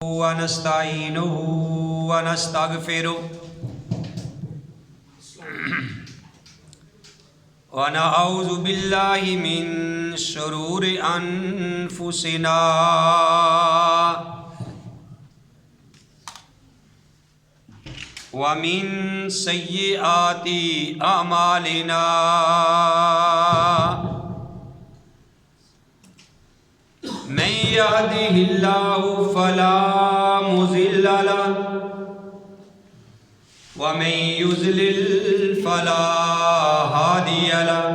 ونستعينه ونستغفره ونعوذ بالله من شرور أنفسنا ومن سيئات أعمالنا من يهده الله فلا مضل له ومن يضلل فلا هادي له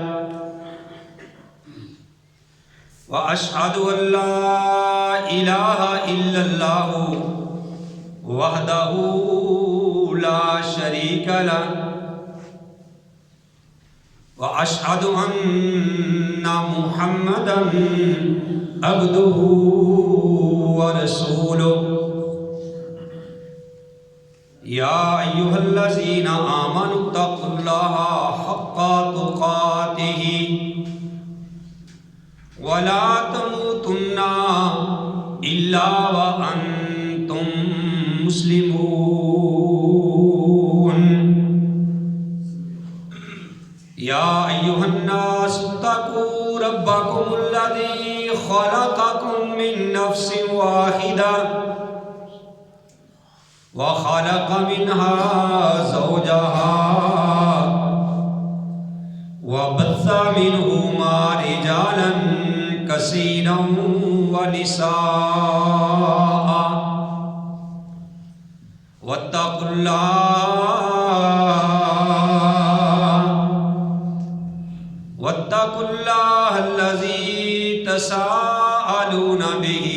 وأشهد أن لا إله إلا الله وحده لا شريك له وأشهد أن محمدا عبده ورسوله يا أيها الذين آمنوا اتقوا الله حق تقاته ولا تموتن إلا وأنتم مسلمون يا أيها الناس اتقوا ربكم الذي خلقكم من نفس واحدة وخلق منها زوجها وبث منهما رجالا كثيرا ونساء واتقوا الله الذي تساءلون به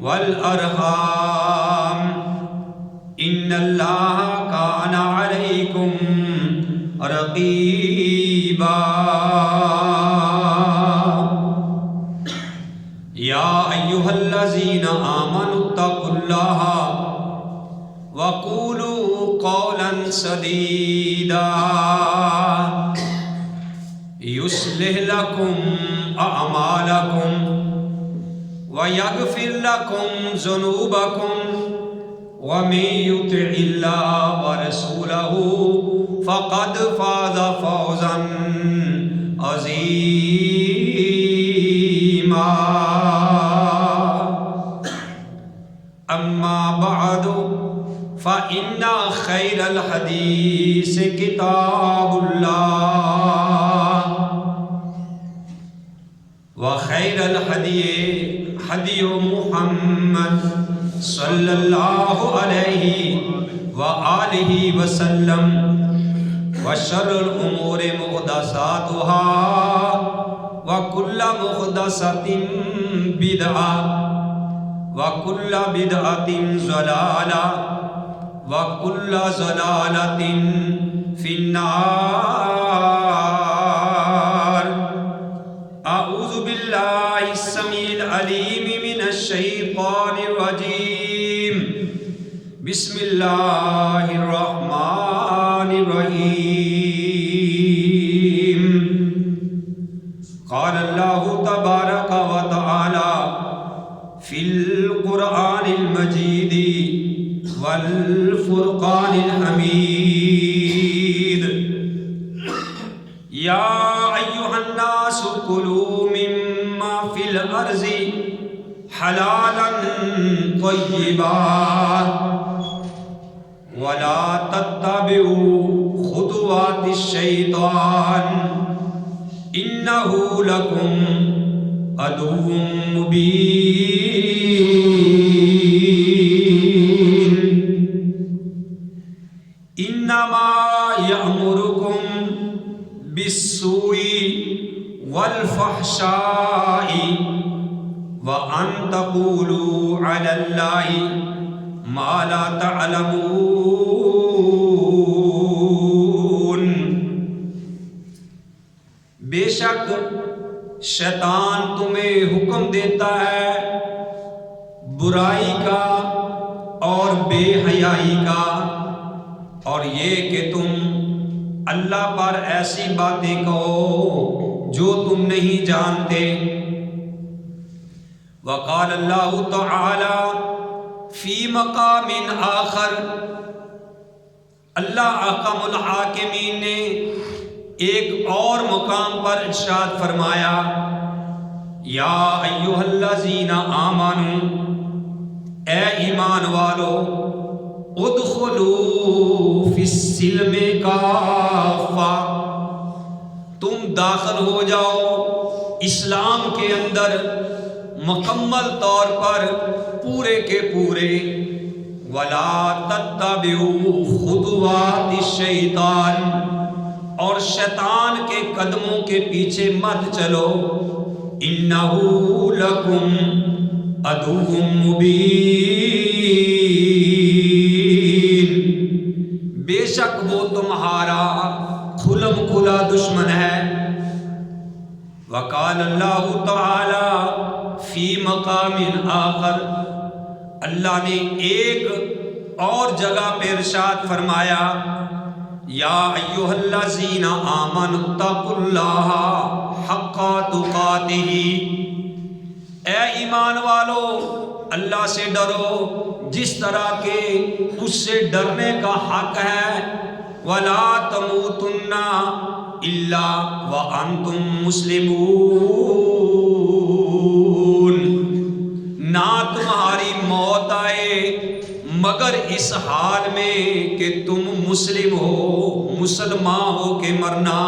والأرحام إن الله كان عليكم رقيبا يا أيها الذين آمنوا اتقوا الله وقولوا قولا سديدا يصلح لكم أعمالكم ويغفر لكم ذنوبكم ومن يطع الله ورسوله فقد فاز فوزا عظيما أما بعد فإن خير الحديث كتاب الله وخير الهدي هدي محمد صلى الله عليه وآله وسلم وشر الأمور محدثاتها وكل محدثة بدعة وكل بدعة ضلالة وكل ضلالة في النار. أعوذ بالله السميع العليم من الشيطان الرجيم. بسم الله الرحمن الرحيم. قال الله تبارك وتعالى في القرآن المجيد والفرقان الحميد: يا أيها الناس كلوا مما في الأرض حلالا طيبا ولا تتبعوا خطوات الشيطان إنه لكم عدو مبين. إنما يأمركم بالسوء والفحشاء وأن تقولوا على الله ما لا تعلمون. بے شک شیطان تمہیں حکم دیتا ہے برائی کا اور بے حیائی کا، اور یہ کہ تم اللہ پر ایسی باتیں کہو جو تم نہیں جانتے. وقال اللہ تعالی فی مقام آخر، اللہ احکم الحاکمین نے ایک اور مقام پر ارشاد فرمایا، یا ایھا الذین آمنوا، اے ایمان والو، ادخلوا فی السلم کافہ، تم داخل ہو جاؤ اسلام کے اندر مکمل طور پر، پورے کے پورے، وَلَا تَتَّبِعُوا خُطُوَاتِ الشَّيْطَانِ، اور شیطان کے قدموں کے پیچھے مت چلو، إِنَّهُ لَكُمْ عَدُوٌّ مُبِينٌ، بے شک وہ تمہارا کھلم کھلا دشمن ہے۔ وقال اللہ تعالی فی مقام آخر، اللہ نے ایک اور جگہ پہ ارشاد فرمایا، یا ایھا الذین آمنوا اتقوا اللہ حق تقاتہ، اے ایمان والو اللہ سے ڈرو جس طرح کہ اس سے ڈرنے کا حق ہے، ولا تموتن الا وانتم مسلمون، نہ تمہاری موت آئے مگر اس حال میں کہ تم مسلم ہو، مسلمان ہو کے مرنا،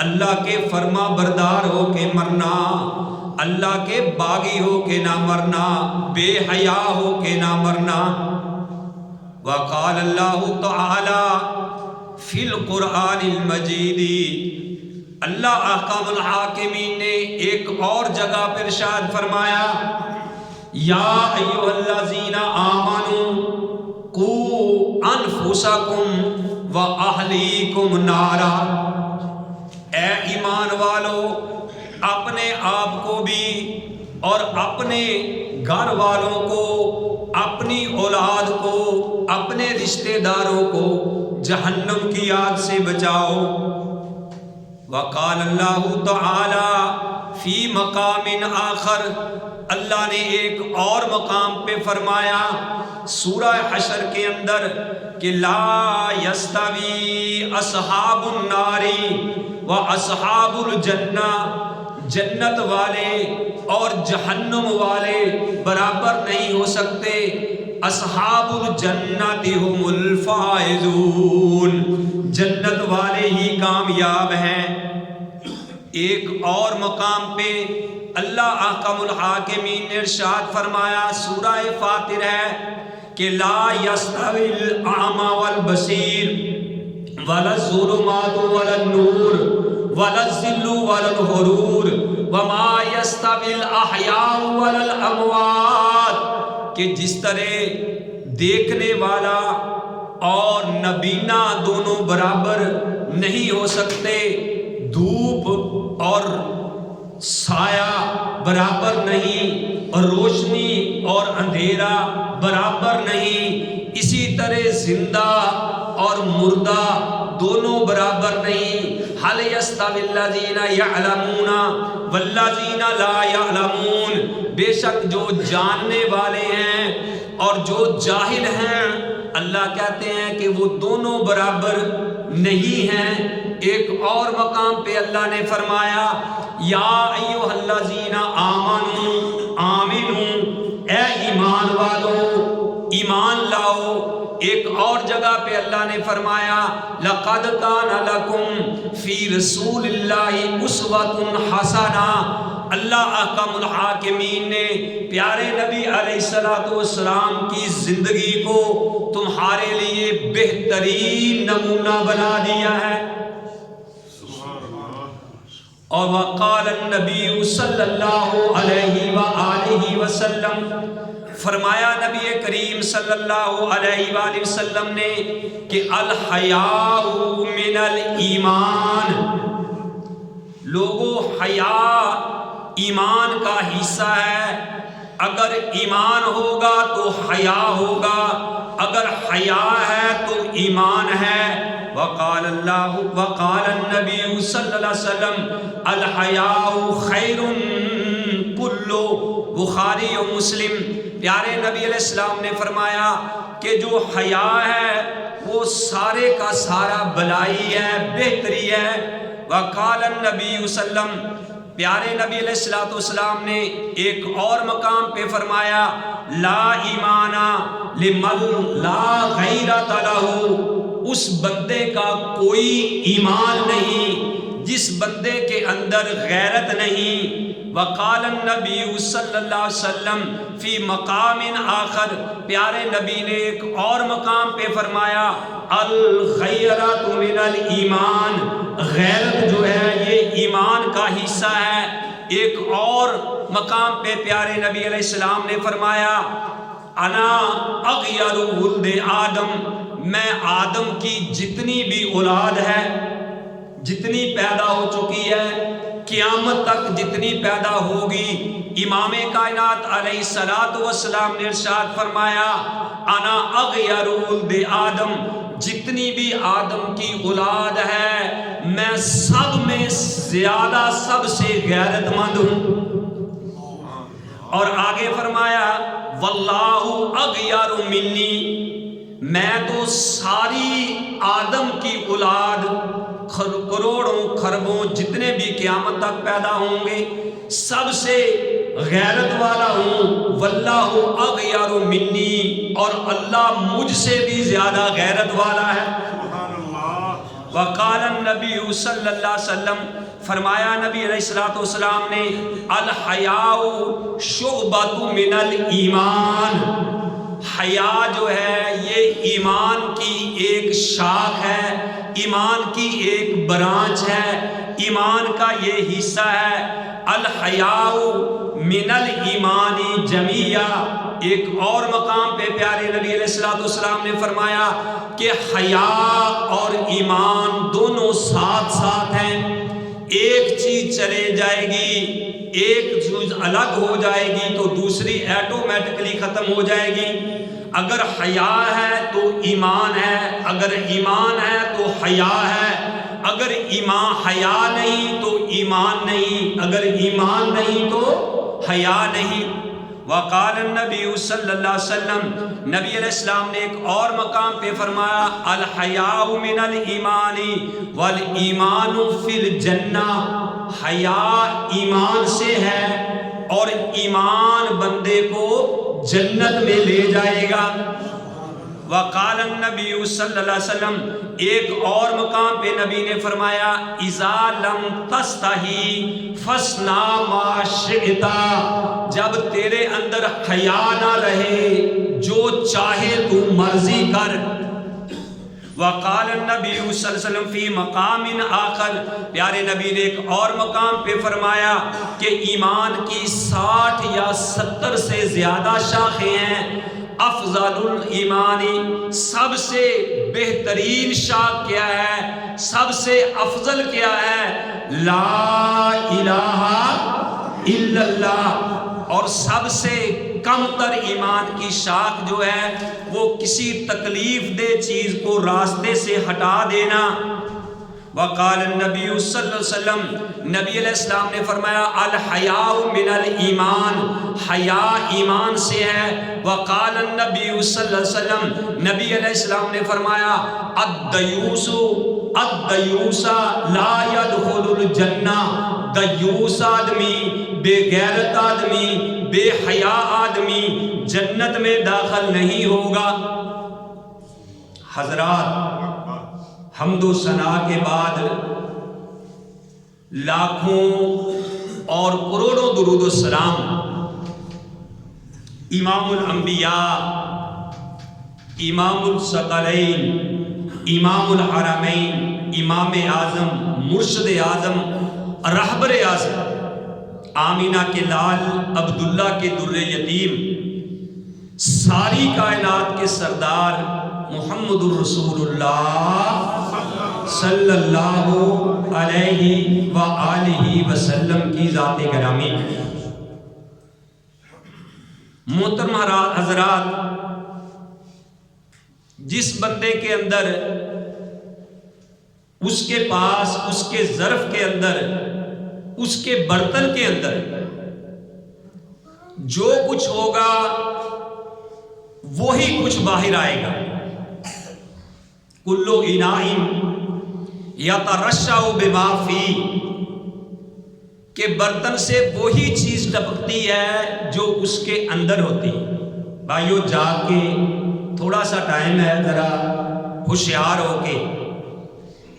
اللہ کے فرما بردار ہو کے مرنا، اللہ کے باغی ہو کے نہ مرنا، بے حیا ہو کے نہ مرنا۔ وقال اللہ تعالی فی القرآن المجید، اللہ احکام الحاکمین نے ایک اور جگہ پر ارشاد فرمایا، یا ایھا الذین آمنوا قوا انفسکم واہلیکم نارا، اے ایمان والو اپنے آپ کو بھی اور اپنے گھر والوں کو، اپنی اولاد کو، اپنے رشتہ داروں کو جہنم کی آگ سے بچاؤ۔ وقال اللہ تعالی فی مقام آخر، اللہ نے ایک اور مقام پہ فرمایا سورہ حشر کے اندر کہ لا یستوی اصحاب النار و اصحاب الجنہ، جنت والے اور جہنم والے برابر نہیں ہو سکتے، اصحاب الجنت هم الفائزون، جنت والے ہی کامیاب ہیں۔ ایک اور مقام پہ اللہ احکم الحاکمین نے ارشاد فرمایا، سورہ فاطر ہے کہ لا یستوی الاعمی والبصیر ولا الظلمات ولا النور ولا الظل ولا الحرور وما یستوی الاحیاء ولا الاموات، کہ جس طرح دیکھنے والا اور نبینا دونوں برابر نہیں ہو سکتے، دھوپ اور سایہ برابر نہیں، اور روشنی اور اندھیرا برابر نہیں، اسی طرح زندہ اور مردہ دونوں برابر نہیں۔ حل یستوی الذین یعلمون والذین لا یعلمون، بے شک جو جاننے والے ہیں اور جو جاہل ہیں، اللہ کہتے ہیں کہ وہ دونوں برابر نہیں ہیں۔ ایک اور مقام پہ اللہ نے فرمایا، یا ایھا الذین آمنوا آمنوا، اے ایمان والو ایمان لاؤ۔ ایک اور جگہ پہ اللہ نے فرمایا، لقد کان لکم فی رسول اللہ اسوۃ حسنہ، اللہ احکم الحاکمین نے پیارے نبی علیہ السلام کی زندگی کو تمہارے لیے بہترین نمونہ بنا دیا ہے۔ اور وقال النبی صلی اللہ علیہ وآلہ وسلم، فرمایا نبی کریم صلی اللہ علیہ وآلہ وسلم نے کہ الحیاء من الایمان، لوگو حیا ایمان کا حصہ ہے، اگر ایمان ہوگا تو حیا ہوگا، اگر حیا ہے تو ایمان ہے۔ وقال النبی صلی اللہ علیہ وسلم الحیاء خیر کلو بخاری و مسلم، پیارے نبی علیہ السلام نے فرمایا کہ جو حیا ہے وہ سارے کا سارا بلائی ہے، بہتری ہے۔ وقال النبی وسلم، پیارے نبی علیہ السلام نے ایک اور مقام پہ فرمایا لا ایمان لمن لا غیرۃ لہ، اس بندے کا کوئی ایمان نہیں جس بندے کے اندر غیرت نہیں۔ وقال النبی صلی اللہ علیہ وسلم فی مقام آخر، پیارے نبی نے ایک اور مقام پہ فرمایا الغیرۃ من الایمان، غیرت جو ہے یہ ایمان کا حصہ ہے۔ ایک اور مقام پہ پیارے نبی علیہ السلام نے فرمایا انا اغیر ولد آدم، میں آدم کی جتنی بھی اولاد ہے، جتنی پیدا ہو چکی ہے، قیامت تک جتنی پیدا ہوگی، امام کائنات علیہ الصلوۃ والسلام نے ارشاد فرمایا انا اغیر ولد آدم، جتنی بھی آدم کی اولاد ہے میں سب میں زیادہ سب سے غیرت مند ہوں۔ اور آگے فرمایا واللہ اغیر منی، میں تو ساری آدم کی اولاد کروڑوں خربوں جتنے بھی قیامت تک پیدا ہوں گے سب سے غیرت والا ہوں۔ واللہ اغیر منی، اور اللہ مجھ سے بھی زیادہ غیرت والا ہے۔ وقال النبی صلی اللہ علیہ وسلم، فرمایا نبی علیہ السلام نے الحیاء شعبۃ من الایمان، حیا جو ہے یہ ایمان کی ایک شاخ ہے، ایمان کی ایک برانچ ہے، ایمان کا یہ حصہ ہے۔ الحیاء من الایمان جمیعا، ایک اور مقام پہ پیارے نبی علیہ السلام نے فرمایا کہ حیا اور ایمان دونوں ساتھ ساتھ ہیں، ایک چیز چلے جائے گی، ایک چیز الگ ہو جائے گی تو دوسری ایٹومیٹکلی ختم ہو جائے گی۔ اگر حیا ہے تو ایمان ہے، اگر ایمان ہے تو حیا ہے، اگر ایمان حیا نہیں تو ایمان نہیں، اگر ایمان نہیں تو حیا نہیں۔ وقال النبی صلی اللہ علیہ وسلم، نبی علیہ السلام نے ایک اور مقام پہ فرمایا الحیاء من الایمان والایمان فی الجنہ، حیا ایمان سے ہے اور ایمان بندے کو جنت میں لے جائے گا۔ وقال النبی صلی اللہ علیہ وسلم، ایک اور مقام پہ نبی نے فرمایا اذا لم تستحی فاصنع ما شئت، جب تیرے اندر حیا نہ رہے جو چاہے تو مرضی کر۔ وقال النبی صلی اللہ علیہ وسلم فی مقام آخر، پیارے نبی نے ایک اور مقام پہ فرمایا کہ ایمان کی 60 یا 70 سے زیادہ شاخیں ہیں۔ افضل الایمان، سب سے بہترین شاخ کیا ہے، سب سے افضل کیا ہے؟ لا الہ الا اللہ۔ اور سب سے کم تر ایمان کی شاخ جو ہے وہ کسی تکلیف دہ چیز کو راستے سے ہٹا دینا۔ وقال النبی صلی اللہ علیہ وسلم، نبی علیہ السلام نے فرمایا الحیاء من الایمان، حیا ایمان سے ہے۔ وقال النبی صلی اللہ علیہ وسلم، نبی علیہ السلام نے فرمایا الدیوس لا يدخل الجنہ، دیوس آدمی، بے غیرت آدمی، بے حیا آدمی جنت میں داخل نہیں ہوگا۔ حضرات، حمد و ثنا کے بعد لاکھوں اور کروڑوں درود و سلام امام الانبیاء، امام الثقلین، امام الحرمین، امام اعظم، مرشد اعظم، رہبر اعظم، آمینہ کے لال، عبداللہ کے در یتیم، ساری کائنات کے سردار محمد الرسول اللہ صلی اللہ علیہ وآلہ وسلم کی ذات گرامی۔ محترم حضرات، جس بندے کے اندر، اس کے پاس، اس کے ظرف کے اندر، اس کے برتن کے اندر جو کچھ ہوگا وہی کچھ باہر آئے گا. کلو اناء یترشح بما فیہ، کہ برتن سے وہی چیز ٹپکتی ہے جو اس کے اندر ہوتی ہے. بھائیو جاگ کے تھوڑا سا ٹائم ہے، ذرا ہوشیار ہو کے.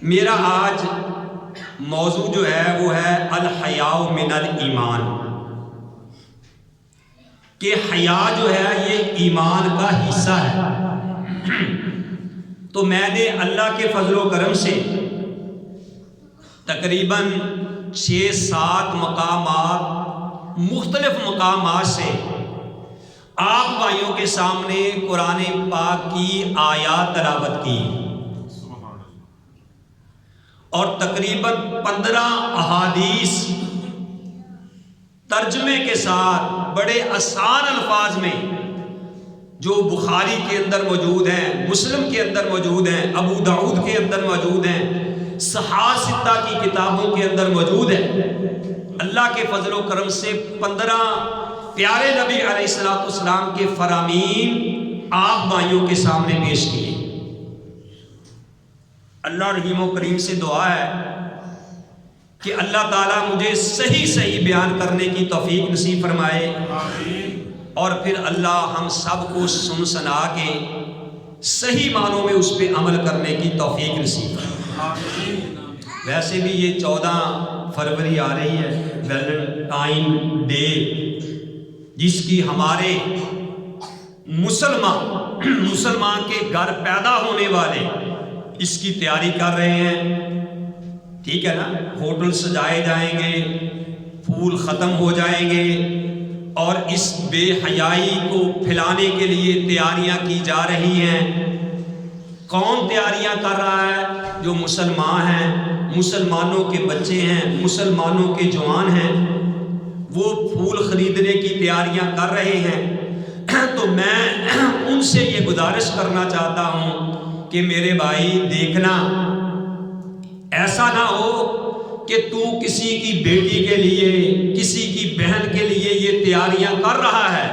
میرا آج موضوع جو ہے وہ ہے الحیاء من الایمان، کہ حیا جو ہے یہ ایمان کا حصہ ہے. تو میں نے اللہ کے فضل و کرم سے تقریباً 6-7 مقامات، مختلف مقامات سے آپ بھائیوں کے سامنے قرآن پاک کی آیات تلاوت کی، اور تقریباً 15 احادیث ترجمے کے ساتھ بڑے آسان الفاظ میں، جو بخاری کے اندر موجود ہیں، مسلم کے اندر موجود ہیں، ابو داؤد کے اندر موجود ہیں، صحاح ستہ کی کتابوں کے اندر موجود ہیں. اللہ کے فضل و کرم سے 15 پیارے نبی علیہ السلام کے فرامین آپ بھائیوں کے سامنے پیش کیے. اللہ رحیم و کریم سے دعا ہے کہ اللہ تعالیٰ مجھے صحیح بیان کرنے کی توفیق نصیب فرمائے، اور پھر اللہ ہم سب کو سن سنا کے صحیح معنوں میں اس پہ عمل کرنے کی توفیق نصیب فرمائے. ویسے بھی یہ 14 فروری آ رہی ہے، ویلنٹائن ڈے، جس کی ہمارے مسلمان کے گھر پیدا ہونے والے اس کی تیاری کر رہے ہیں. ٹھیک ہے نا، ہوٹل سجائے جائیں گے، پھول ختم ہو جائیں گے، اور اس بے حیائی کو پھیلانے کے لیے تیاریاں کی جا رہی ہیں. کون تیاریاں کر رہا ہے؟ جو مسلمان ہیں، مسلمانوں کے بچے ہیں، مسلمانوں کے جوان ہیں، وہ پھول خریدنے کی تیاریاں کر رہے ہیں. تو میں ان سے یہ گزارش کرنا چاہتا ہوں کہ میرے بھائی دیکھنا، ایسا نہ ہو کہ تو کسی کی بیٹی کے لیے، کسی کی بہن کے لیے یہ تیاریاں کر رہا ہے.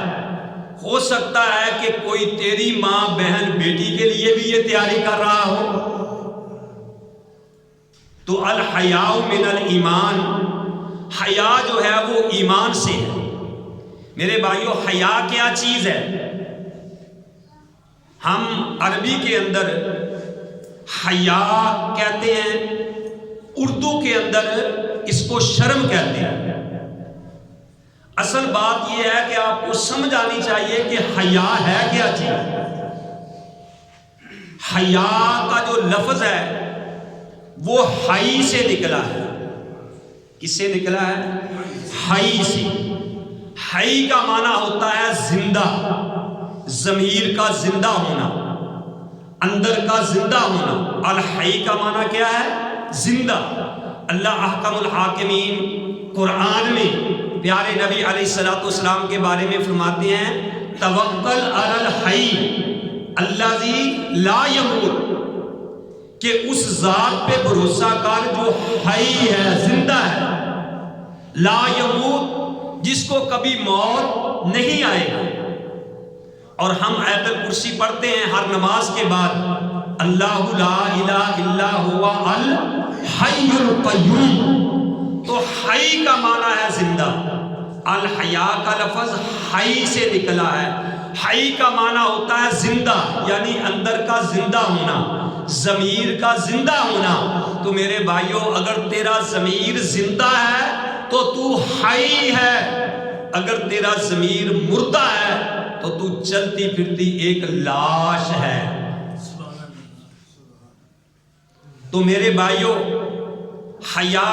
ہو سکتا ہے کہ کوئی تیری ماں بہن بیٹی کے لیے بھی یہ تیاری کر رہا ہو. تو الحیاء من الایمان، حیا جو ہے وہ ایمان سے ہے. میرے بھائیو، حیا کیا چیز ہے؟ ہم عربی کے اندر حیا کہتے ہیں، اردو کے اندر اس کو شرم کہتے ہیں. اصل بات یہ ہے کہ آپ کو سمجھ آنی چاہیے کہ حیا ہے کیا چیز. حیا کا جو لفظ ہے وہ حی سے نکلا ہے. کس سے نکلا ہے؟ حی سے. حی کا معنی ہوتا ہے زندہ، ضمیر کا زندہ ہونا، اندر کا زندہ ہونا. الحی کا معنی کیا ہے؟ زندہ. اللہ احکم الحاکمین قرآن میں پیارے نبی علیہ السلام کے بارے میں فرماتے ہیں، توکل علی الحی الذی لا یموت، کہ اس ذات پہ بھروسہ کر جو حی ہے، زندہ ہے، لا یموت، جس کو کبھی موت نہیں آئے گا. اور ہم آیت الکرسی پڑھتے ہیں ہر نماز کے بعد، اللہ لا الہ الا ہوا الحی القیوم. تو حی کا معنی ہے زندہ. الحیا کا لفظ حی سے نکلا ہے. حی کا معنی ہوتا ہے زندہ، یعنی اندر کا زندہ ہونا، ضمیر کا زندہ ہونا. تو میرے بھائیوں، اگر تیرا ضمیر زندہ ہے تو تو حی ہے. اگر تیرا ضمیر مردہ ہے تو تو چلتی پھرتی ایک لاش ہے. تو میرے بھائیوں، حیا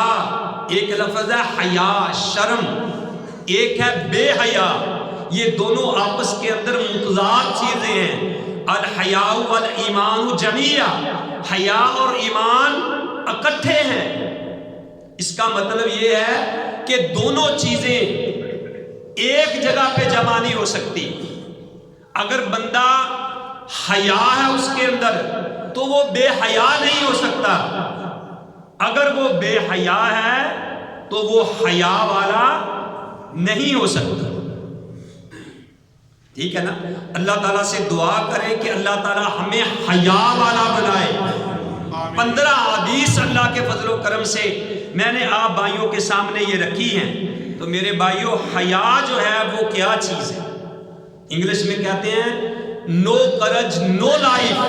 ایک لفظ ہے، حیا شرم، ایک ہے بے حیا. یہ دونوں آپس کے اندر متضاد چیزیں ہیں. الحیاء والایمان جمیعا، حیا اور ایمان اکٹھے ہیں. اس کا مطلب یہ ہے کہ دونوں چیزیں ایک جگہ پہ جمع نہیں ہو سکتی. اگر بندہ حیا ہے اس کے اندر تو وہ بے حیا نہیں ہو سکتا. اگر وہ بے حیا ہے تو وہ حیا والا نہیں ہو سکتا. ٹھیک ہے نا؟ اللہ تعالیٰ سے دعا کریں کہ اللہ تعالیٰ ہمیں حیا والا بنائے۔ 15 حدیث اللہ کے فضل و کرم سے میں نے آپ بھائیوں کے سامنے یہ رکھی ہیں۔ تو میرے بھائیوں، حیا جو ہے وہ کیا چیز ہے؟ انگلش میں کہتے ہیں نو کرج نو لائف،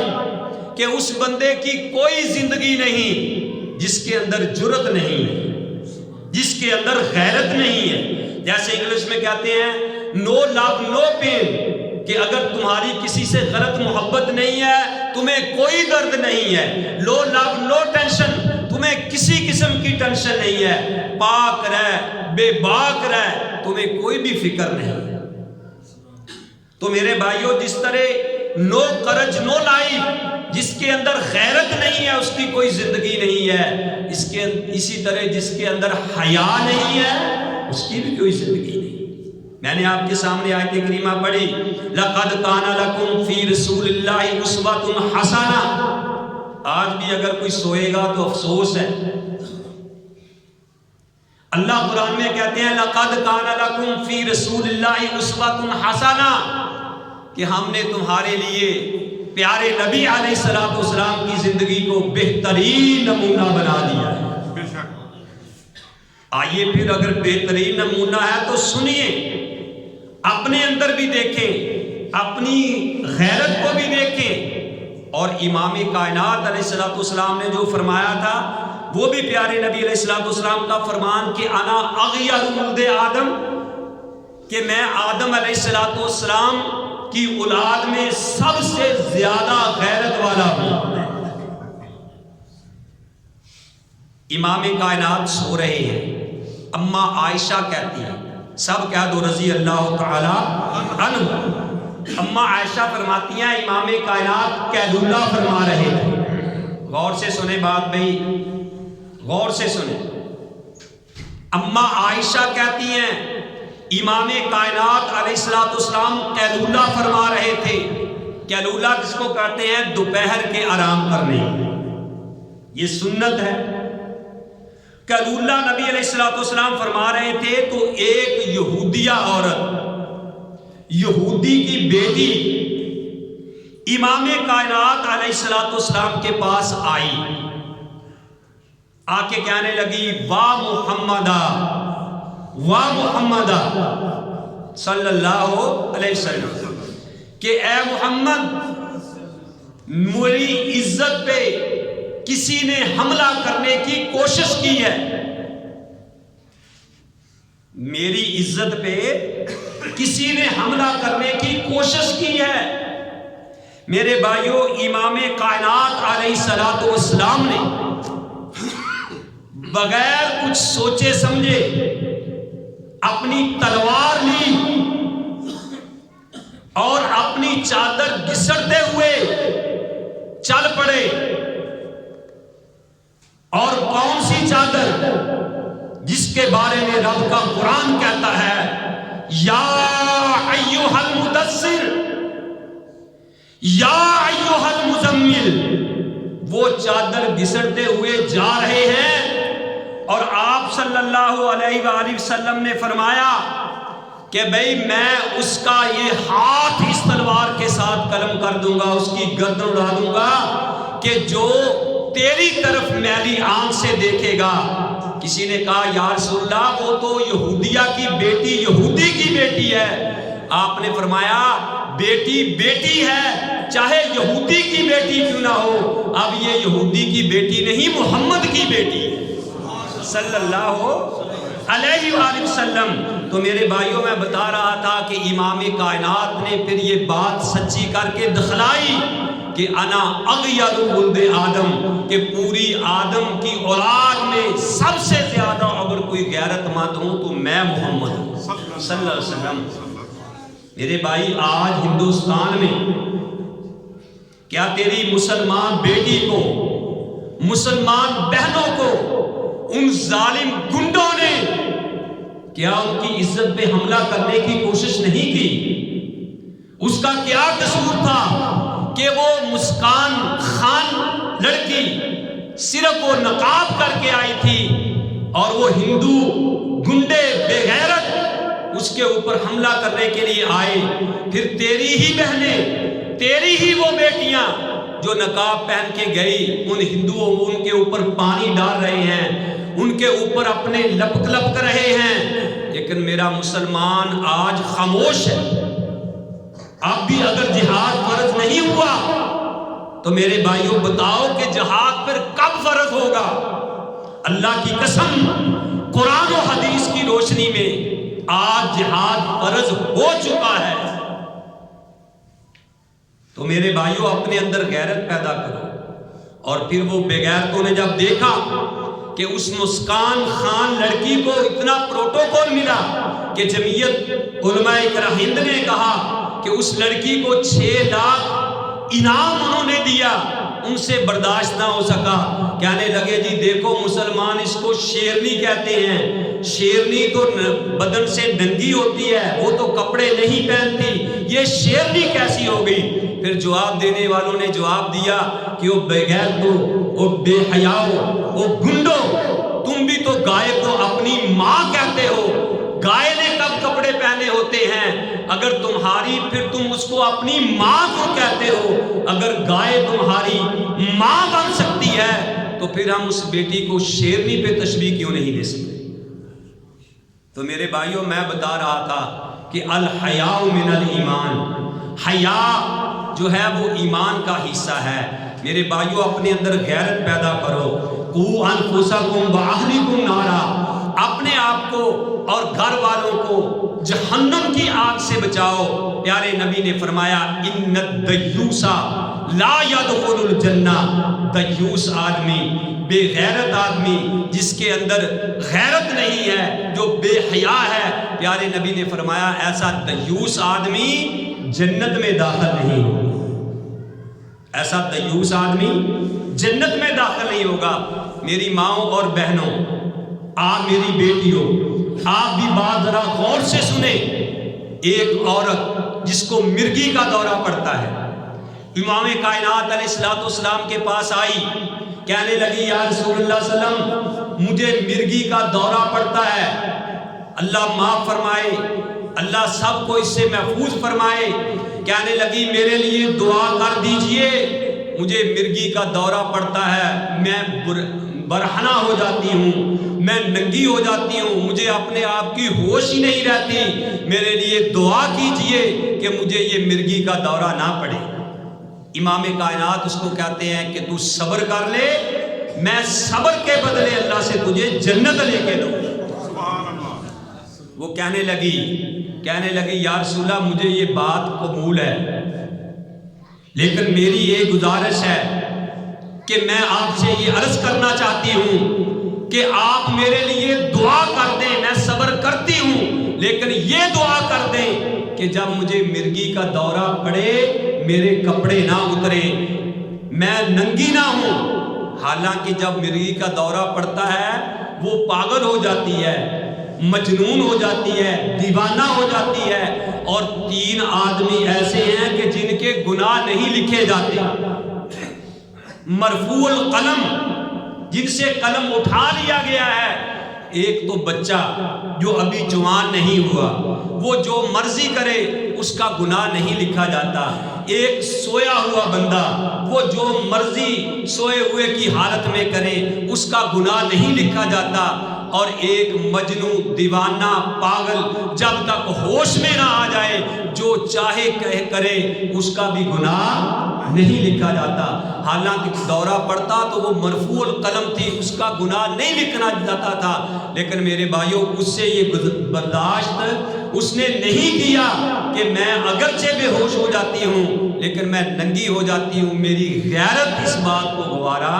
کہ اس بندے کی کوئی زندگی نہیں جس کے اندر جرت نہیں ہے، جس کے اندر غیرت نہیں ہے۔ جیسے انگلش میں کہتے ہیں نو لو نو پین، کہ اگر تمہاری کسی سے غلط محبت نہیں ہے، تمہیں کوئی درد نہیں ہے۔ لو لو نو ٹینشن، تمہیں کسی قسم کی ٹینشن نہیں ہے۔ پاک رہ، بے باک رہ، تمہیں کوئی بھی فکر نہیں ہے۔ تو میرے بھائیوں، جس طرح نو کرج نو لائف، جس کے اندر غیرت نہیں ہے اس کی کوئی زندگی نہیں ہے، اسی طرح جس کے اندر حیا نہیں ہے اس کی بھی کوئی زندگی نہیں۔ میں نے آپ کے سامنے آیت کریمہ پڑھی، لَقَدْ كَانَ لَكُمْ فِي رَسُولِ اللَّهِ أُسْوَةٌ حَسَنَةٌ۔ آج بھی اگر کوئی سوئے گا تو افسوس ہے۔ اللہ قرآن میں کہتے ہیں لَقَدْ كَانَ لَكُمْ فِي رَسُولِ اللَّهِ أُسْوَةٌ حَسَنَةٌ، کہ ہم نے تمہارے لیے پیارے نبی علیہ السلام کی زندگی کو بہترین نمونہ بنا دیا ہے۔ آئیے پھر اگر بہترین نمونہ ہے تو سنیے، اپنے اندر بھی دیکھیں، اپنی غیرت کو بھی دیکھیں، اور امام کائنات علیہ السلام نے جو فرمایا تھا وہ بھی پیارے نبی علیہ السلام کا فرمان کہ انا اغیر ولد آدم، کہ میں آدم علیہ السلام کی اولاد میں سب سے زیادہ غیرت والا ہوں۔ امام کائنات سو رہے ہیں، اما عائشہ کہتی ہیں، سب کہہ دو رضی اللہ تعالی عنہ۔ اما عائشہ فرماتی ہیں امام کائنات قیلولہ فرما رہے تھے۔ غور سے سنیں بات بھائی، غور سے سنیں۔ اما عائشہ کہتی ہیں امام کائنات علیہ السلام قیلولہ فرما رہے تھے۔ قیلولہ جس کو کہتے ہیں دوپہر کے آرام کرنے، یہ سنت ہے۔ قیلولہ نبی علیہ السلام فرما رہے تھے تو ایک یہودیہ عورت، یہودی کی بیٹی امام کائنات علیہ السلام کے پاس آئی، آ کے کہنے لگی واہ محمدہ، واہ محمدہ صلی اللہ علیہ وسلم، کہ اے محمد، میری عزت پہ کسی نے حملہ کرنے کی کوشش کی ہے، میری عزت پہ کسی نے حملہ کرنے کی کوشش کی ہے۔ میرے بھائیوں، امام کائنات علیہ السلام نے بغیر کچھ سوچے سمجھے اپنی تلوار لی اور اپنی چادر گھسٹتے ہوئے چل پڑے۔ اور کون سی چادر؟ جس کے بارے میں رب کا قرآن کہتا ہے یا ایھا المدثر یا ایھا المزمل۔ وہ چادر گھسٹتے ہوئے جا رہے ہیں اور آپ صلی اللہ علیہ وآلہ وسلم نے فرمایا کہ بھئی میں اس کا یہ ہاتھ اس تلوار کے ساتھ قلم کر دوں گا، اس کی گردن اڑا دوں گا کہ جو تیری طرف میلی آنکھ سے دیکھے گا۔ کسی نے کہا یا رسول اللہ وہ تو یہودیہ کی بیٹی، یہودی کی بیٹی ہے۔ آپ نے فرمایا بیٹی بیٹی ہے، چاہے یہودی کی بیٹی کیوں نہ ہو، اب یہ یہودی کی بیٹی نہیں، محمد کی بیٹی صلی اللہ علیہ وآلہ وسلم۔ تو میرے بھائیوں، میں بتا رہا تھا کہ امام کائنات نے پھر یہ بات سچی کر کے دکھلائی کہ انا اغیر ولد آدم، کہ پوری آدم کی اولاد میں سب سے زیادہ اگر کوئی غیرت مند ہوں تو میں محمد ہوں صلی اللہ علیہ وسلم۔ میرے بھائی، آج ہندوستان میں کیا تیری مسلمان بیٹی کو، مسلمان بہنوں کو ان ظالم گنڈوں نے کیا ان کی عزت پہ حملہ کرنے کی کوشش نہیں کی؟ اس کا کیا قصور تھا کہ وہ مسکان خان لڑکی صرف وہ نقاب کر کے آئی تھی اور وہ ہندو گنڈے بے غیرت اس کے اوپر حملہ کرنے کے لیے آئے، پھر تیری ہی بہنیں، تیری ہی وہ بیٹیاں جو نقاب پہن کے گئی، ان ہندوؤں ان کے اوپر پانی ڈال رہے ہیں، ان کے اوپر اپنے لپک لپک رہے ہیں، لیکن میرا مسلمان آج خاموش ہے۔ اب بھی اگر جہاد فرض نہیں ہوا تو میرے بھائیوں بتاؤ کہ جہاد پھر کب فرض ہوگا؟ اللہ کی قسم، قرآن و حدیث کی روشنی میں آج جہاد فرض ہو چکا ہے۔ تو میرے بھائیوں اپنے اندر غیرت پیدا کرو۔ اور پھر وہ بے غیرتوں نے جب دیکھا کہ اس مسکان خان لڑکی کو اتنا پروٹوکول ملا کہ جمعیت علماء ہند نے کہا کہ اس لڑکی کو 6 لاکھ انعام انہوں نے دیا، ان سے برداشت نہ ہو سکا، کہنے لگے جی دیکھو مسلمان اس کو شیرنی کہتے ہیں، شیرنی تو بدن سے ننگی ہوتی ہے، وہ تو کپڑے نہیں پہنتی، یہ شیرنی کیسی ہو گئی؟ پھر جواب دینے والوں نے جواب دیا کہ وہ بے غیرتو، وہ بے حیاؤ، وہ گنڈو، تم بھی تو گائے کو اپنی ماں کہتے ہو، گائے نے کب کپڑے پہنے ہوتے ہیں؟ اگر تمہاری، پھر تم اس کو اپنی ماں کو کہتے ہو، اگر گائے تمہاری ماں بن سکتی ہے تو پھر ہم اس بیٹی کو شیرنی پہ تشبیہ کیوں نہیں دے سکتے؟ تو میرے بھائیوں میں بتا رہا تھا کہ الحیاء من الایمان، حیا جو ہے وہ ایمان کا حصہ ہے۔ میرے بھائیوں اپنے اندر غیرت پیدا کرو۔ قُوا أَنفُسَكُمْ وَأَهْلِكُمْ نَارًا، اپنے آپ کو اور گھر والوں کو جہنم کی آگ سے بچاؤ۔ پیارے نبی نے فرمایا إِنَّ الدَّيُّوسَ لَا يَدْخُلُ الْجَنَّةَ، دیوس آدمی، بے غیرت آدمی، جس کے اندر غیرت نہیں ہے، جو بے حیا ہے، پیارے نبی نے فرمایا ایسا دیوس آدمی جنت میں داخل نہیں ہوگا، ایسا دیوس آدمی جنت میں داخل نہیں ہوگا۔ میری ماؤں اور بہنوں، آپ میری بیٹیوں، آپ بھی بات ذرا غور سے سنیں۔ ایک عورت جس کو مرگی کا دورہ پڑتا ہے، امام کائنات علیہ السلام کے پاس آئی، کہنے لگی یا رسول اللہ صلی اللہ علیہ وسلم مجھے مرگی کا دورہ پڑتا ہے، اللہ معاف فرمائے، اللہ سب کو اس سے محفوظ فرمائے۔ کہنے لگی میرے لیے دعا کر دیجئے، مجھے مرگی کا دورہ پڑتا ہے، میں برہنہ ہو جاتی ہوں، میں ننگی ہو جاتی ہوں، مجھے اپنے آپ کی ہوش ہی نہیں رہتی، میرے لیے دعا کیجئے کہ مجھے یہ مرگی کا دورہ نہ پڑے۔ امام کائنات اس کو کہتے ہیں کہ تو صبر کر لے، میں صبر کے بدلے اللہ سے تجھے جنت لے کے دوں۔ وہ کہنے لگی یا رسول اللہ مجھے یہ بات قبول ہے، لیکن میری یہ گزارش ہے کہ میں آپ سے یہ عرض کرنا چاہتی ہوں کہ آپ میرے لیے دعا کر دیں، میں صبر کرتی ہوں، لیکن یہ دعا کر دیں کہ جب مجھے مرگی کا دورہ پڑے میرے کپڑے نہ اترے، میں ننگی نہ ہوں۔ حالانکہ جب مرگی کا دورہ پڑتا ہے وہ پاگل ہو جاتی ہے، مجنون ہو جاتی ہے، دیوانہ ہو جاتی ہے، اور 3 آدمی ایسے ہیں کہ جن کے گناہ نہیں لکھے جاتے، مرفوع القلم، جن سے قلم اٹھا لیا گیا ہے۔ ایک تو بچہ جو ابھی جوان نہیں ہوا، وہ جو مرضی کرے اس کا گناہ نہیں لکھا جاتا۔ ایک سویا ہوا بندہ، وہ جو مرضی سوئے ہوئے کی حالت میں کرے اس کا گناہ نہیں لکھا جاتا۔ اور ایک مجنون، دیوانہ، پاگل جب تک ہوش میں نہ آ جائے جو چاہے کرے اس کا بھی گناہ نہیں لکھا جاتا۔ حالانکہ دورہ پڑتا تو وہ مرفوع القلم تھی، اس کا گناہ نہیں لکھنا جاتا تھا، لیکن میرے بھائیوں اس سے یہ برداشت اس نے نہیں کیا کہ میں اگرچہ بے ہوش ہو جاتی ہوں لیکن میں ننگی ہو جاتی ہوں، میری غیرت اس بات کو گوارا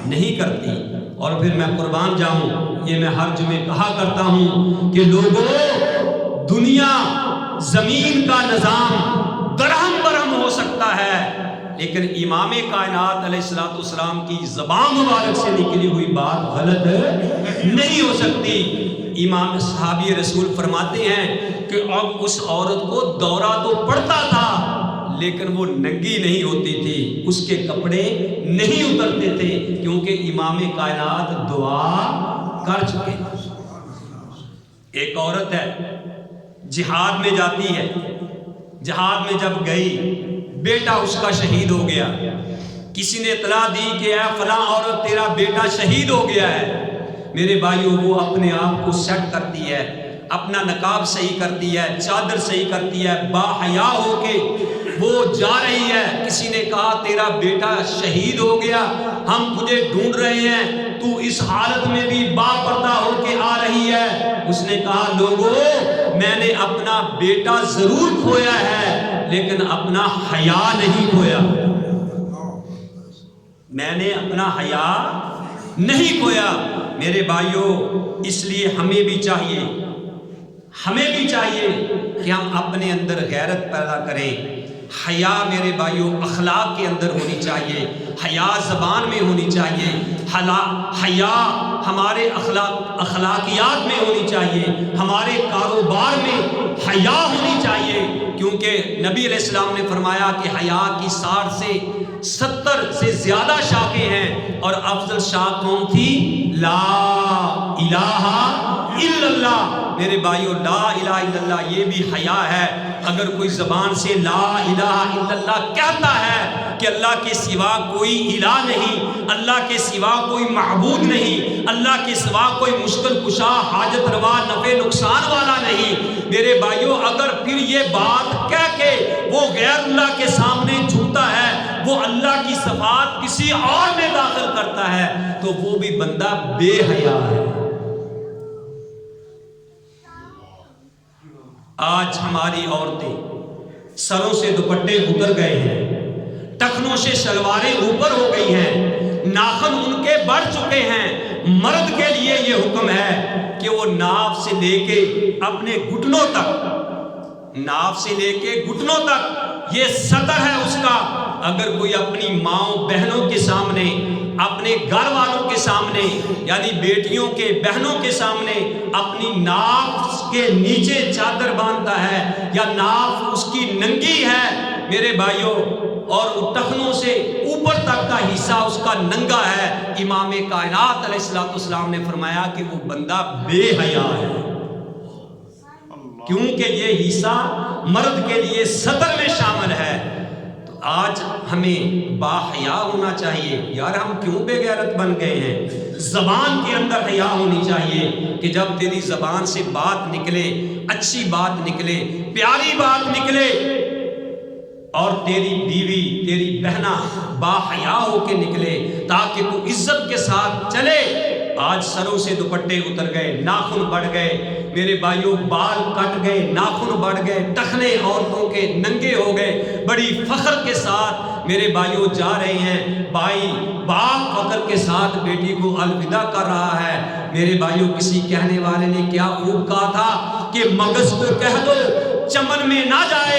نہیں کرتی۔ اور پھر میں قربان جاؤں، یہ میں ہر جمعے کہا کرتا ہوں کہ لوگوں، دنیا زمین کا نظام درہم برہم ہو سکتا ہے، لیکن امام کائنات علیہ السلام کی زبان مبارک سے نکلی ہوئی بات غلط نہیں ہو سکتی۔ امام صحابی رسول فرماتے ہیں کہ اب اس عورت کو دورہ تو پڑتا تھا لیکن وہ ننگی نہیں ہوتی تھی، اس کے کپڑے نہیں اترتے تھے، کیونکہ امام کائنات دعا کر چکے۔ ایک عورت ہے جہاد میں جاتی ہے، جہاد میں جب گئی بیٹا اس کا شہید ہو گیا، کسی نے اطلاع دی کہ اے فلاں عورت تیرا بیٹا شہید ہو گیا ہے، میرے بھائیوں وہ اپنے آپ کو سیٹ کرتی ہے، اپنا نقاب صحیح کرتی ہے، چادر صحیح کرتی ہے، با حیا ہو کے وہ جا رہی ہے۔ کسی نے کہا تیرا بیٹا شہید ہو گیا، ہم تجھے ڈھونڈ رہے ہیں، تو اس حالت میں بھی با پردہ ہو کے آ رہی ہے۔ اس نے کہا لوگوں میں نے اپنا بیٹا ضرور کھویا ہے لیکن اپنا حیا نہیں کھویا، میں نے اپنا حیا نہیں کھویا۔ میرے بھائیوں اس لیے ہمیں بھی چاہیے کہ ہم اپنے اندر غیرت پیدا کریں۔ حیا میرے بھائیوں اخلاق کے اندر ہونی چاہیے، حیا زبان میں ہونی چاہیے، حیا ہمارے اخلاقیات میں ہونی چاہیے، ہمارے کاروبار میں حیا ہونی چاہیے، کیونکہ نبی علیہ السلام نے فرمایا کہ حیا کی 60 سے 70 سے زیادہ شاخیں ہیں، اور افضل شاخ کون تھی؟ لا الہ الا اللہ۔ میرے بھائیو لا الہ الا اللہ یہ بھی حیا ہے۔ اگر کوئی زبان سے لا الہ الا اللہ کہتا ہے کہ اللہ کے سوا کوئی الہ نہیں، اللہ کے سوا کوئی معبود نہیں، اللہ کے سوا کوئی مشکل کشا حاجت روا نفع نقصان والا نہیں، میرے بھائیو اگر پھر یہ بات کہہ کے وہ غیر اللہ کے سامنے جھکتا ہے، وہ اللہ کی صفات کسی اور میں داخل کرتا ہے، تو وہ بھی بندہ بے حیا ہے۔ آج ہماری عورتیں سروں سے دوپٹے اتر گئے ہیں، ٹخنوں سے شلواریں اوپر ہو گئی ہیں، ناخن ان کے بڑھ چکے ہیں۔ مرد کے لیے یہ حکم ہے کہ وہ ناف سے لے کے اپنے گھٹنوں تک، ناف سے لے کے گھٹنوں تک یہ سطر ہے اس کا۔ اگر کوئی اپنی ماؤں بہنوں کے سامنے، اپنے گھر والوں کے سامنے، یعنی بیٹیوں کے بہنوں کے سامنے اپنی ناف کے نیچے چادر باندھتا ہے یا ناف اس کی ننگی ہے میرے بھائیوں، اور ٹخنوں سے اوپر تک کا حصہ اس کا ننگا ہے، امام کائنات علیہ السلام نے فرمایا کہ وہ بندہ بے حیا ہے، کیونکہ یہ حصہ مرد کے لیے سطر میں شامل ہے۔ آج ہمیں با حیا ہونا چاہیے۔ یار ہم کیوں بے غیرت بن گئے ہیں؟ زبان کے اندر حیا ہونی چاہیے کہ جب تیری زبان سے بات نکلے، اچھی بات نکلے، پیاری بات نکلے، اور تیری بیوی، تیری بہنا با حیا ہو کے نکلے، تاکہ تو عزت کے ساتھ چلے۔ آج سروں سے دوپٹے اتر گئے، ناخن بڑھ گئے میرے بھائیوں، بال کٹ گئے، ناخن بڑھ گئے، ٹخنے عورتوں کے ننگے ہو گئے، بڑی فخر کے ساتھ میرے بھائیوں جا رہے ہیں۔ بھائی باپ فخر کے ساتھ بیٹی کو الوداع کر رہا ہے۔ میرے بھائیوں کسی کہنے والے نے کیا خوب کہا تھا کہ مغز کو کہہ دو چمن میں نہ جائے،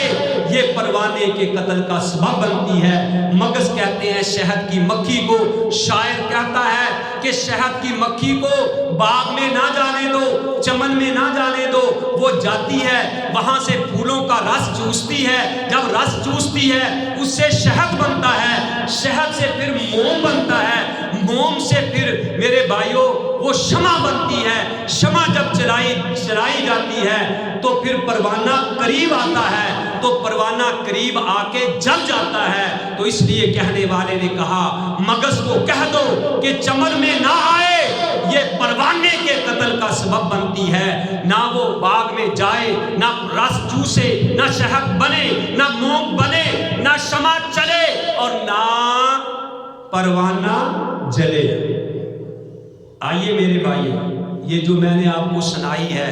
یہ پروانے کے قتل کا سبب بنتی ہے۔ مغز کہتے ہیں شہد کی مکھی کو، شاعر کہتا ہے کہ شہد کی مکھی کو باغ میں نہ جانے دو، چمن میں نہ جانے دو، وہ جاتی ہے وہاں سے پھولوں کا رس چوستی ہے، جب رس چوستی ہے اس سے شہد بنتا ہے، شہد سے پھر موم بنتا ہے، موم سے پھر میرے بھائیوں وہ شمع بنتی ہے، شمع جب چلائی جاتی ہے تو پھر پروانہ قریب آتا ہے، تو پروانہ قریب آ کے جل جاتا ہے۔ تو اس لیے کہنے والے نے کہا مغز کو کہہ دو کہ چمن میں نہ آئے، یہ پروانے کے قتل کا سبب بنتی ہے۔ نہ وہ باغ میں جائے، نہ رس چوسے، نہ شہد بنے، نہ موم بنے، نہ شمع چلے، اور نہ پروانہ جلے۔ آئیے میرے بھائی، یہ جو میں نے آپ کو سنائی ہے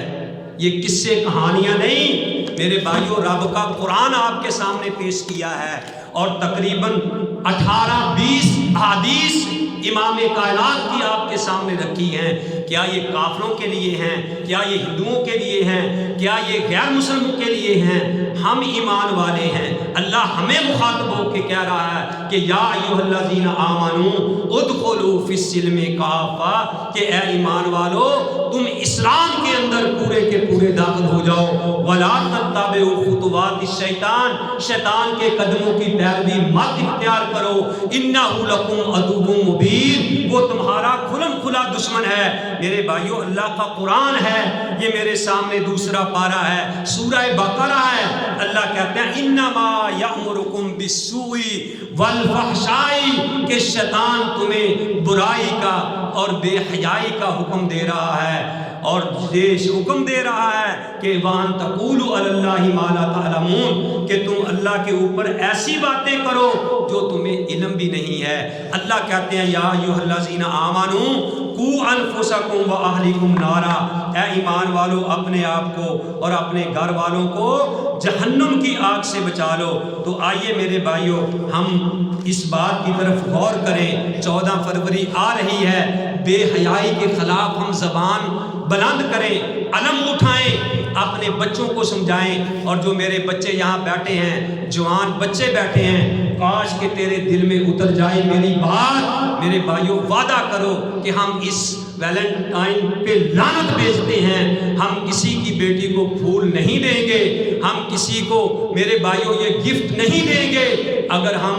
یہ قصے کہانیاں نہیں میرے بھائیوں، رب کا قرآن آپ کے سامنے پیش کیا ہے، اور تقریباً 18-20 احادیث امام کائنات کی آپ کے سامنے رکھی ہیں۔ کیا یہ کافروں کے لیے ہیں؟ کیا یہ ہندوؤں کے لیے ہیں؟ کیا یہ غیر مسلموں کے لیے ہیں؟ ہم ایمان والے ہیں۔ اللہ ہمیں مخاطب ہو کے کہہ رہا ہے کہ یا ایھا الذین آمنوا ادخلوا فی السلم کافہ، کہ اے ایمان والو تم اسلام کے اندر پورے کے پورے داخل ہو جاؤ. ولا تتبعوا خطوات الشیطان، شیطان کے قدموں کی پیروی مت اختیار کرو. انہ لکم عدو مبین، وہ تمہارا کھلم کھلا دشمن ہے. میرے بھائیو اللہ کا قرآن ہے، یہ میرے سامنے دوسرا پارہ ہے، سورہ بقرہ ہے. اللہ کہتے ہیں انما یأمرکم بالسوء والفحشاء، کہ شیطان تمہیں برائی کا اور بے حیائی کا حکم دے رہا ہے، اور حکم دے رہا ہے کہ وَأَن تَقُولُوا عَلَى اللَّهِ مَا لَا تَعْلَمُونَ، کہ تم اللہ کے اوپر ایسی باتیں کرو جو تمہیں علم بھی نہیں ہے. اللہ کہتے ہیں یا ایھا الذین آمنوا قوا انفسکم واہلیکم نارا، اے ایمان والو اپنے آپ کو اور اپنے گھر والوں کو جہنم کی آگ سے بچا لو. تو آئیے میرے بھائیو ہم اس بات کی طرف غور کریں. 14 فروری آ رہی ہے، بے حیائی کے خلاف ہم زبان بلند کریں، علم اٹھائیں، اپنے بچوں کو سمجھائیں. اور جو میرے بچے یہاں بیٹھے ہیں، جوان بچے بیٹھے ہیں، کاش کہ تیرے دل میں اتر جائے میری بات. میرے بھائیوں وعدہ کرو کہ ہم اس ویلنٹائن پہ لعنت بیچتے ہیں، ہم کسی کی بیٹی کو پھول نہیں دیں گے، ہم کسی کو میرے بھائیوں یہ گفٹ نہیں دیں گے. اگر ہم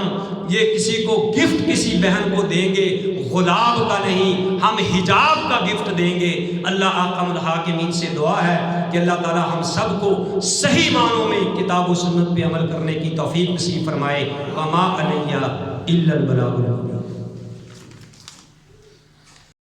یہ کسی کو گفٹ کسی بہن کو دیں گے غلاب کا نہیں، ہم حجاب کا گفٹ دیں گے. اللہ احکم الحاکمین سے دعا ہے کہ اللہ تعالی ہم سب کو صحیح معنوں میں کتاب و سنت پہ عمل کرنے کی توفیق نصیب فرمائے. وما علیہ الا البلاغ المبین.